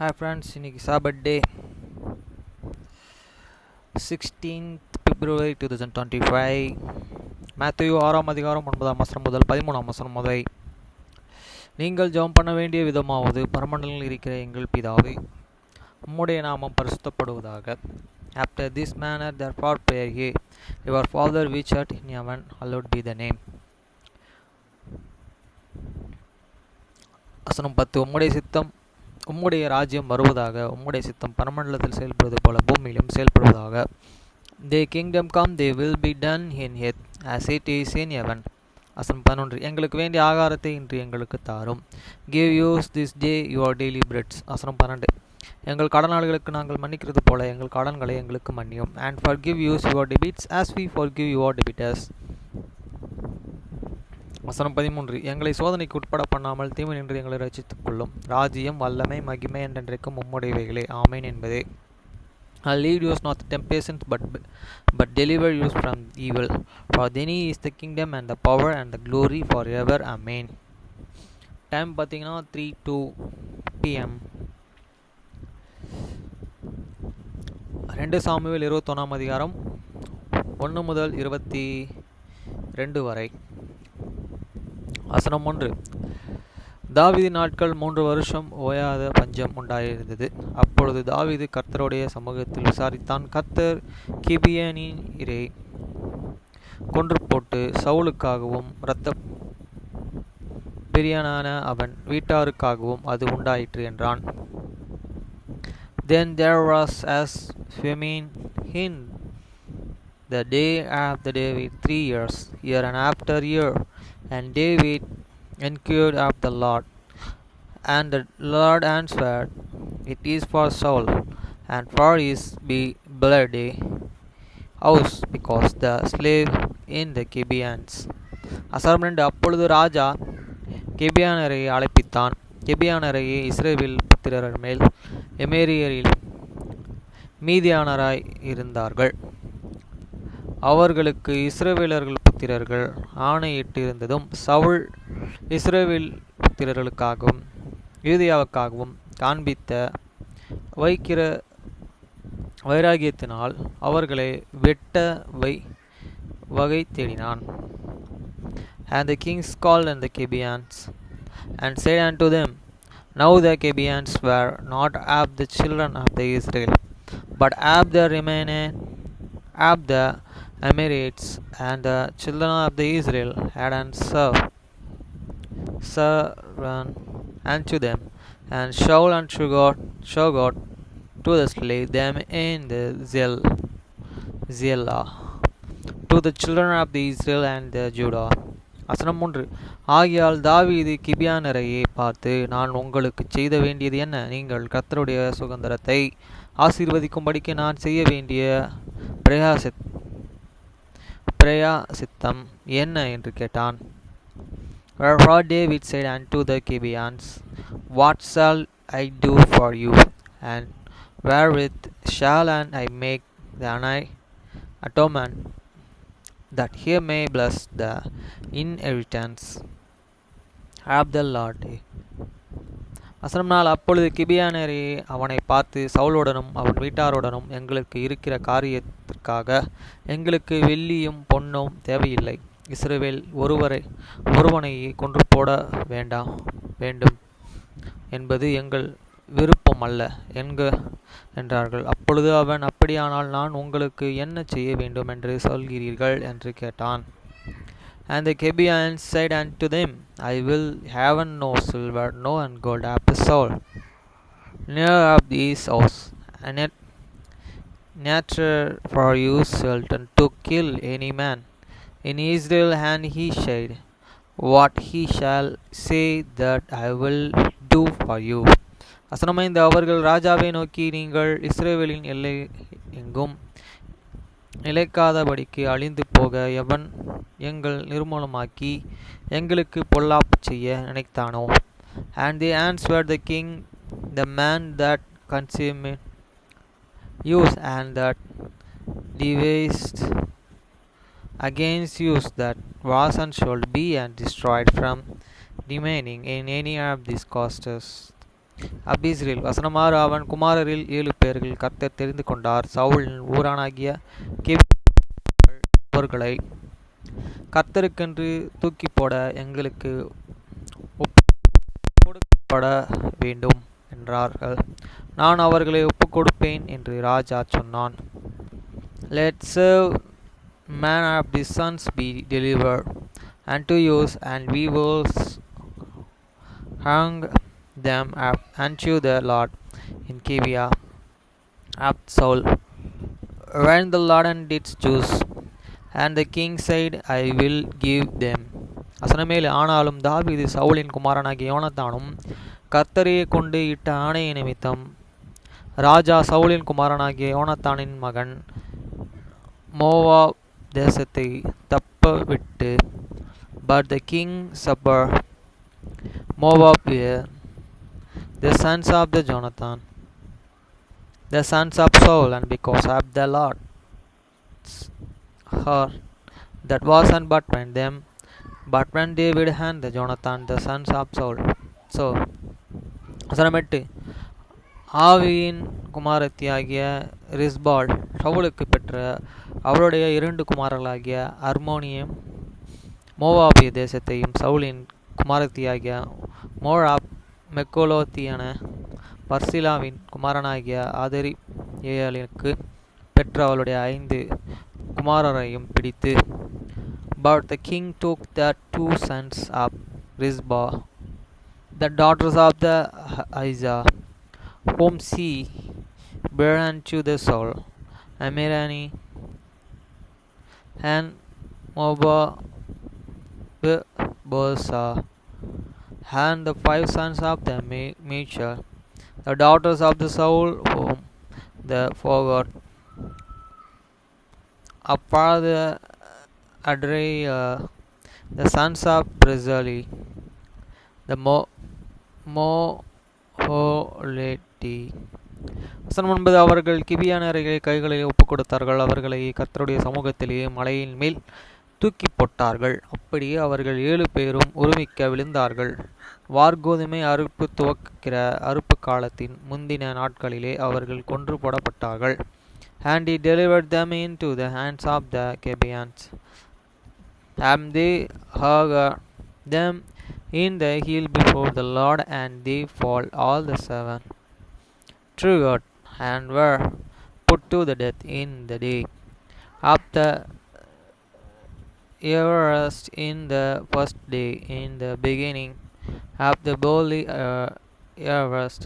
Hi friends, இன்றைக்கி சாபட் டே 16th February 2025. Matthew 6 அதிகாரம் 9 முதல் 13 வரை. நீங்கள் ஜெபம் பண்ண வேண்டிய விதமாவது, பரமண்டலங்களில் இருக்கிற எங்கள் பிதாவே, உம்முடைய நாமம் பரிசுத்தப்படுவதாக. After this manner therefore pray ye, your Father which art in heaven, hallowed be the name. வசனம் 10. உம்முடைய ராஜ்யம் வருவதாக, உம்முடைய சித்தம் பரமண்டலத்தில் செயல்படுவது போல பூமியிலும் செயல்படுவதாக. Thy kingdom come, they will be done in earth as it is in heaven. வசனம் 11. எங்களுக்கு வேண்டிய ஆகாரத்தை இன்று எங்களுக்கு தாரும். Give us this day your daily bread. வசனம் 12. எங்கள் கடனாளிகளுக்கு நாங்கள் மன்னிக்கிறது போல எங்கள் கடன்களை எங்களுக்கு மன்னியும். And forgive us your debts as we forgive your debtors. வசனம் 13. எங்களை சோதனைக்கு உட்பட பண்ணாமல் தீமை நின்று எங்களை ரட்சித்துக் கொள்ளும். ராஜ்யம், வல்லமை, மகிமை என்றென்றைக்கும் உம்முடையவைகளே. ஆமேன் என்பதே. Lead us not to temptation, but deliver us from evil. For thine is the kingdom and the power and the glory forever. Amen. Time பார்த்தீங்கன்னா 3:02 PM. 2 சாமுவேல் 21 அதிகாரம் 1 முதல் 22 வரை. வசனம் 1. தாவீது நாட்கள் 3 வருஷம் ஓயாத பஞ்சம் உண்டாயிருந்தது. அப்பொழுது தாவீது கர்த்தருடைய சமூகத்தில் விசாரித்தான். கர்த்தர் கிபியோனியரை கொன்று போட்டு சவுலுக்காகவும் இரத்த பிரியனான அவன் வீட்டாருக்காகவும் அது உண்டாயிற்று என்றான். Then there was as famine in the day after David 3 years, year and after year. And David inquired of the Lord, and the Lord answered, It is for Saul, and for his bloody house, because the slave in the Gibeons. வசனம் 2. அப்பொழுது ராஜா கிபியோனியரை அழைப்பித்தான். கிபியோனியரையே இஸ்ரவேல் புத்திரர் மேல் எமோரியரில் மீதியானராய் இருந்தார்கள். அவர்களுக்கு இஸ்ரவேலர்கள் புத்திரர்கள் ஆணையிட்டிருந்ததும் சவுல் இஸ்ரவேல் புத்திரர்களுக்காகவும் யூதேயாவுக்காகவும் காண்பித்த வைக்கிற வைராகியத்தினால் அவர்களை வெட்ட வகை தேடினான். And the kings called on the Gibeons and said unto them, Now the Gibeons were not of the children of the Israel, but of the remnant of the Amorites, and the children of the Israel had served unto them, and Shaul and Shogod to the slay them in the Zelah to the children of the Israel and the Judah. வசனம் 3. ஆகியால் தாவீது கிபியோனியரையே பார்த்து, நான் உங்களுக்கு செய்த வேண்டியது என்ன? நீங்கள் கர்த்தருடைய சுதந்திரத்தை ஆசீர்வதிக்கும்படிக்கு நான் செய்ய வேண்டிய பிரயாசித்தம் என்ன என்று கேட்டான். Wherefore David said unto the Gibeons, What shall I do for you? And wherewith shall I make the atonement, that he may bless the inheritance of the Lord? வசனம் 4. அப்பொழுது கிபியோனியரே அவனை பார்த்து, சவுலுடனும் அவன் வீட்டாருடனும் எங்களுக்கு இருக்கிற காரியத்திற்காக எங்களுக்கு வெள்ளியும் பொன்னும் தேவையில்லை. இஸ்ரவேல் ஒருவனையே கொன்று போட வேண்டும் என்பது எங்கள் விருப்பம் அல்ல என்றார்கள். அப்பொழுது அவன், அப்படியானால் நான் உங்களுக்கு என்ன செய்ய வேண்டும் என்று சொல்கிறீர்கள் என்று கேட்டான். And the Gibeons said unto them, I will have no silver, no and gold of the soul, near of this house, and yet neither for you sultan to kill any man in Israel. And he said, What he shall say that I will do for you. வசனம் 5. அவர்கள் ராஜாவை நோக்கி, நீங்கள் இஸ்ரவேலின் எல்லை எங்கும் நிலைக்காதபடிக்கு அழிந்து போக எவன் எங்கள் நிர்மூலமாக்கி எங்களுக்கு பொல்லாப்பு செய்ய நினைத்தானோ? And they answered the king, The man that consumed you and that devised against you that was and shall be and destroyed from remaining in any of these coasts அபீஸ்ரேல் வசனமாறு அவன் குமாரரில் 7 பேர்கள் கர்த்தர் தெரிந்து கொண்டார். சவுலின் ஊரானாகிய அவர்களை கர்த்தருக்கென்று தூக்கி போட எங்களுக்கு ஒப்புக்கொடுக்கப்பட வேண்டும் என்றார்கள். நான் அவர்களை ஒப்புக்கொடுப்பேன் என்று ராஜா சொன்னான். Let serve man of the sons be delivered unto us, and we will hang them up unto the Lord in Gibeah of Saul. When the Lord did choose, and the king said, I will give them. வசனமேல் ஆனாலும் தாவீது சவுலின் குமாரனாகிய யோனத்தானும் கர்த்தரையே கொண்டு இட்ட ஆணையை நிமித்தம் ராஜா சவுலின் குமாரனாகிய யோனத்தானின் மகன் மோவாப் தேசத்தை தப்பவிட்டு but the king suffered Moab the sons of the Jonathan the sons of Saul, and because of the Lord's heart that was unburdened them, but when David and the Jonathan the sons of Saul. So வசனமெட்டு ஆவியின் குமாரத்தியாகிய ரிஸ்பாள் சவுலுக்கு பெற்ற அவளுடைய 2 குமாரர்களாகிய அர்மோனியம் மோவாபிய தேசத்தையும் சவுலின் குமாரத்தியாகிய Moab மெக்கோலோத்தியான பர்சிலாவின் குமாரனாகிய ஆதரியாளுக்கு பெற்ற அவளுடைய 5 குமாரரையும் பிடித்து But the king took the 2 sons of Rizbah, the daughters of the Isaiah, whom she bare unto the Saul, Amirani, and Mobasa, and the 5 sons of the Michal, the daughters of the Saul, whom they forgot. Apart the Adriah, the sons of Brazili, the Moholeti. வசனம் 9 அவர்கள் கிபியானரை கைகளில் ஒப்புக் கொடுத்தார்கள். அவர்களை கர்த்தருடைய சமூகத்திலேயே மலையின் மேல் தூக்கி போட்டார்கள். அப்படியே அவர்கள் 7 பேரும் ஒருமிக்க விழுந்தார்கள். வார்கோதுமை அறுப்பு துவக்கிற அறுப்பு காலத்தின் முந்தின நாட்களிலே அவர்கள் கொன்று போடப்பட்டார்கள். And he delivered them into the hands of the Gibeonites. And they hung them in the hill before the Lord, and they fall all the 7 true God, and were put to the death in the day of the yearest in the first day in the beginning of the holy yearest.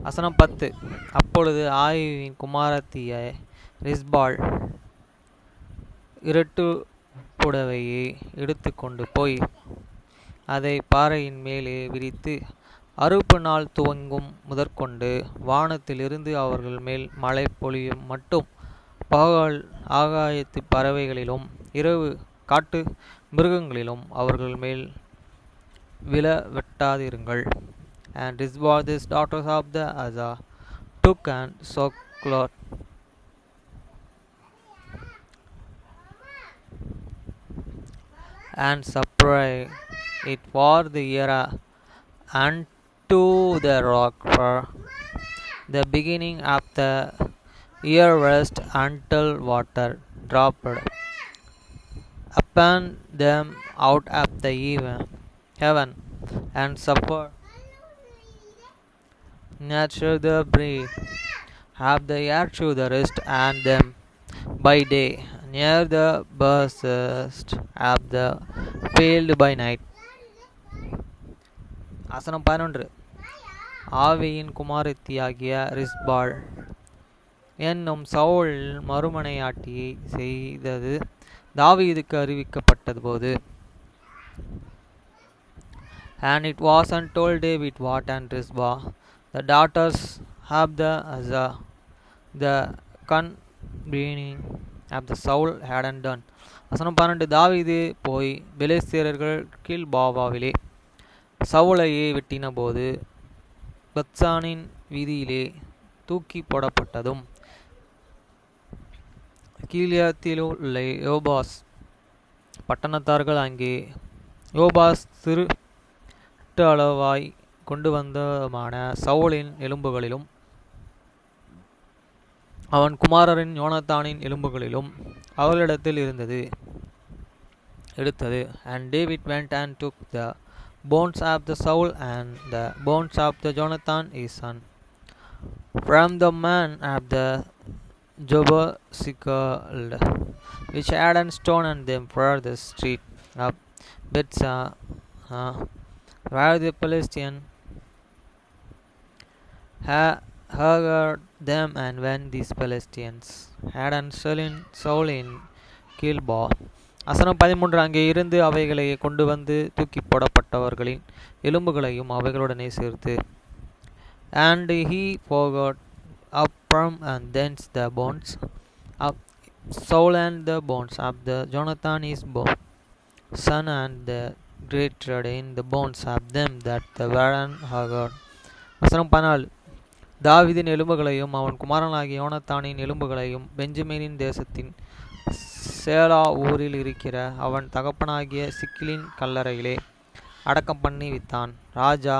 வசனம் 10 அப்பொழுது ஆயுவின் குமாரத்திய ரிஸ்பாள் இரட்டு புடவையை எடுத்துக்கொண்டு போய் அதை பாறையின் மேலே விரித்து அறுப்பு நாள் துவங்கும் முதற்கொண்டு வானத்திலிருந்து அவர்கள் மேல் மழை பொழியும் மட்டும் பகல் ஆகாயத்து பறவைகளிலும் இரவு காட்டு மிருகங்களிலும் அவர்கள் மேல் விழ வெட்டாதிருங்கள். And Rizbah, the daughters of the Azza, took and sackcloth and spread it for the year unto the rock for the beginning of the year west until water dropped upon them out of the heaven, and suffered nature the breeze of the air to the rest and them by day near the burst of the field by night. வசனம் 11 ஆவியின் குமாரத்தியாகிய ரிஸ்பாள் என்னும் சவுல் மறுமனையாட்டியை செய்தது தாவீதுக்கு அறிவிக்கப்பட்டது போது And it was untold David what and Rizbah, the daughters of the Azza, the convening of the Saul had done. வசனம் 12 தாவீது போய் பெலிஸ்தியர்கள் கில்பாவாவிலே சவுலையே வெட்டின போது பத்சானின் வீதியிலே தூக்கி போடப்பட்டதும் கீலியாத்திலுள்ள யோபாஸ் பட்டணத்தார்கள் அங்கே யோபாஸ் திருட்டு அளவாய் கொண்டு வந்தமான சவுலின் எலும்புகளிலும் அவன் குமாரரின் யோனத்தானின் எலும்புகளிலும் அவர்களிடத்தில் எடுத்தது. And David went and took the bones of the Saul and the bones of the Jonathan his son from the man of the Jebusicled, which had and stoned them for the street of Bethshan, where the Philistine heard them. And when these Philistines had and Saul in Gilboa. வசனம் 13 அங்கே இருந்து அவைகளை கொண்டு வந்து தூக்கி போடப்பட்டவர்களின் எலும்புகளையும் அவைகளுடனே சேர்த்து. And he forgot up from and thence the bones of Saul and the bones of the Jonathan his son and the greater in the bones of them that the Varan Haggard. வசனம் 14 தாவீதின் எலும்புகளையும் அவன் குமாரனாகிய யோனத்தானின் எலும்புகளையும் பெஞ்சமினின் தேசத்தின் சேலா ஊரில் இருக்கிற அவன் தகப்பனாகிய சிக்கிலின் கல்லறையிலே அடக்கம் பண்ணி வித்தான். ராஜா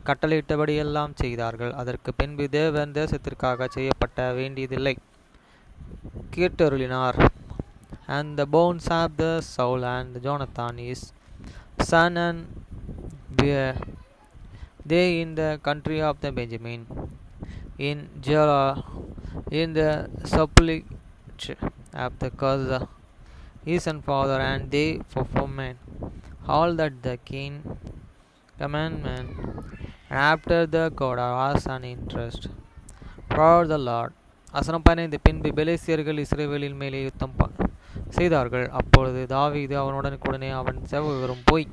கட்டளையிட்டபடியெல்லாம் செய்தார்கள். அதற்கு பின்பு தேவன் தேசத்திற்காக செய்யப்பட்ட வேண்டியதில்லை கேட்டருளினார். And the bones of the Saul and Jonathan his son and bear they in the country of the Benjamin in Gera in the sepulchre of the Gaza his father, and they performed all that the king commandment, and after the God was an interest for the Lord. வசனம் 15 பின்பு பெலிஸ்தியர்கள் இஸ்ரவேலின் மேலே யுத்தம் செய்தார்கள். அப்பொழுது தாவீது அவனுடனே அவன் சேவகரும் போய்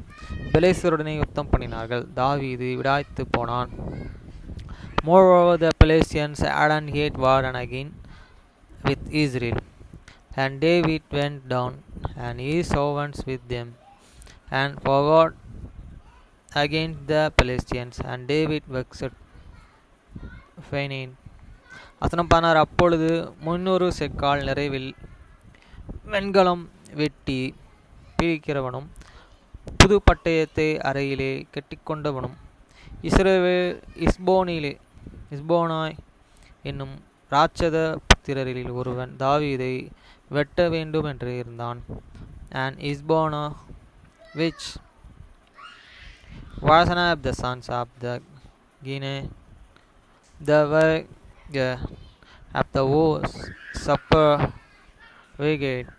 பெலிஸ்தியருடனே யுத்தம் பண்ணினார்கள். தாவீது விடாய்த்து போனான். Moreover, the Philistines had and hate war again with Israel. And David went down, and his servants with them, and forgot against the Philistines. And David vexed Phanin. வசனம் 16 அப்பொழுது 300 செக்கால் நிறைவில் வெண்கலம் வெட்டி பிரிக்கிறவனும் புது பட்டயத்தை அறையிலே கட்டிக்கொண்டவனும் இஸ்போனாய் என்னும் ராட்சத புத்திரரில் ஒருவன் தாவீதை வெட்ட வேண்டும் என்று இருந்தான். And Isbona, which was one of the sons of the Gine, the Vega of the supper brigade,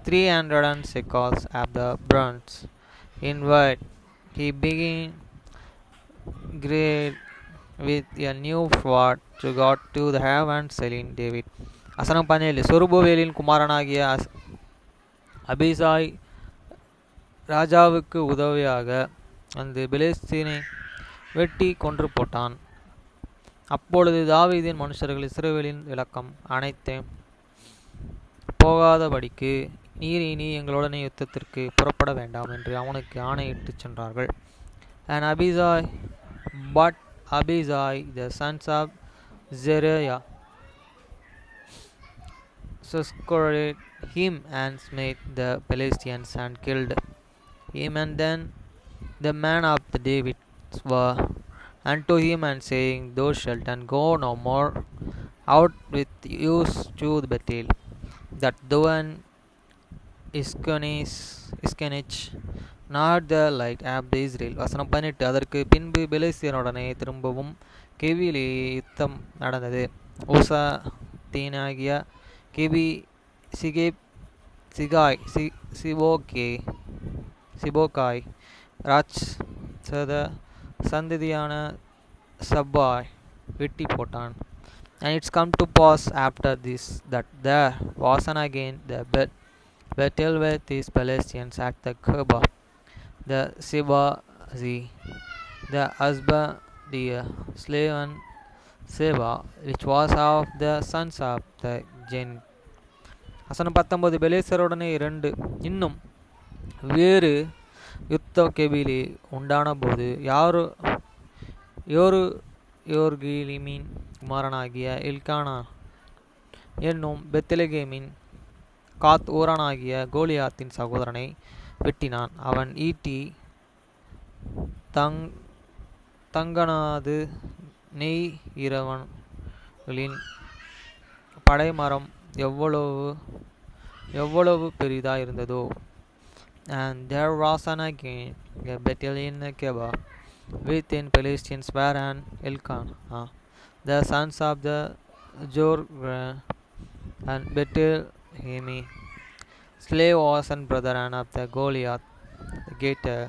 300 shekels of the bronze in weight. He began great with a new sword to God to the heaven selling David. வசனம் 17 சொருபவேலின் குமாரனாகிய அபிசாய் ராஜாவுக்கு உதவியாக அந்த பெலிஸ்தீனை வெட்டி கொன்று போட்டான். அப்பொழுது தாவீதின் மனுஷர்கள் இஸ்ரவேலின் விளக்கம் அனைத்தும் போகாதபடிக்கு நீர் இனி எங்களுடனே யுத்தத்திற்கு புறப்பட வேண்டாம் என்று அவனுக்கு ஆணையிட்டு சென்றார்கள். And Abisai the sons of Zeruiah succored him and smote the Philistines and killed him. And then the man of the David swore unto him and saying, Thou shalt and go no more out with use to Bethel, that thou and Iskenich not the light of the Israel. வசனம் 18 அதற்கு பின்பு பெலிஸ்தியனுடனே திரும்பவும் கெபியிலே யுத்தம் நடந்தது. ஊசாத்தீனாகிய கெபி சிபோகாய் ராட்சத சந்ததியான சப்பாய் வெட்டி போட்டான். And it's come to pass after this that there was again the battle with these Philistines at the Geba, the Sebazi, the Asbadia, slaven Seba, which was of the sons of the Gen. வசனம் 19 பெலிஸ்தருடனே இன்னும் வேறு யுத்த கெபிலே உண்டான போது யோர்கிலிமின் குமாரனாகிய Elkanah என்னும் பெத்லெகேமின் காத் ஊரானாகிய கோலியாத்தின் சகோதரனை வெட்டினான். அவன் ஈட்டி தங் தங்கனாது நெய்கிறவர்களின் படைமரம் எவ்வளவு பெரிதாயிருந்ததோ. And there was again a battle in Geba within Philistines, wherein Elkanah, the sons of the Jorah, and Bethlehemi, slave was and brother of the Goliath, the gator,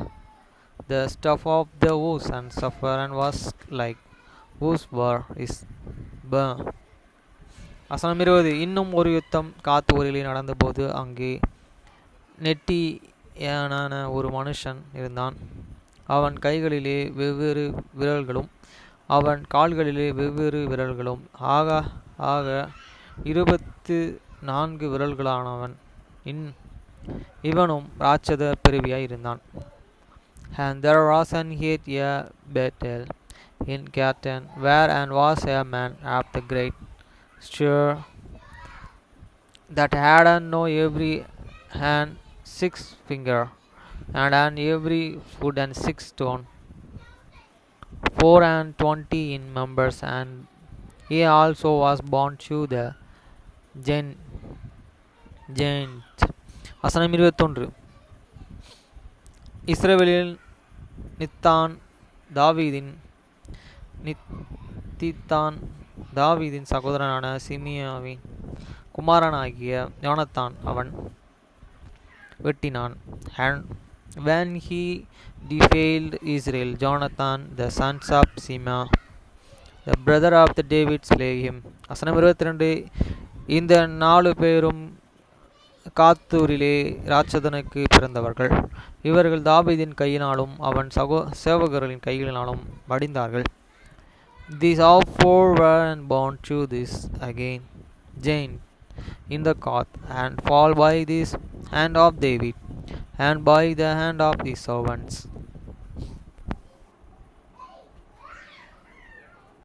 the stuff of the woos and suffer and was like woos were is burn. வசனம் 20. இன்னும் ஒரு யுத்தம் காத் ஊரிலே நடந்தபோது அங்கே நெட்டியானான ஒரு மனுஷன் இருந்தான். அவன் கைகளிலே வெவ்வேறு விரல்களும் அவன் கால்களிலே வெவ்வேறு விரல்களும் ஆக 24 விரல்களானவன். இவனும் ராட்சத பிறவியாய் இருந்தான். And there was an yet a battle in Gatan, where and was a man of the great stature, that had on every hand 6 fingers, and on every foot and 6 toes, 24 in numbers, and he also was born to the giant. வசனம் 21. இஸ்ரவேலில் நித்தான் தாவீதின் சகோதரனான சிமியாவின் குமாரனாகிய யோனத்தான் அவன் வெட்டினான். And when he defiled Israel, Jonathan, the sons of Shimea, the brother of the David, slay him. வசனம் 22. இந்த 4 பேரும் காத்தூரிலே ராட்சதனுக்கு பிறந்தவர்கள். இவர்கள் தாவீதின் கையினாலும் அவன் சேவகர்களின் கைகளினாலும் மடிந்தார்கள். These all 4 were born to this again giant in the Gath, and fall by this hand of David, and by the hand of his servants.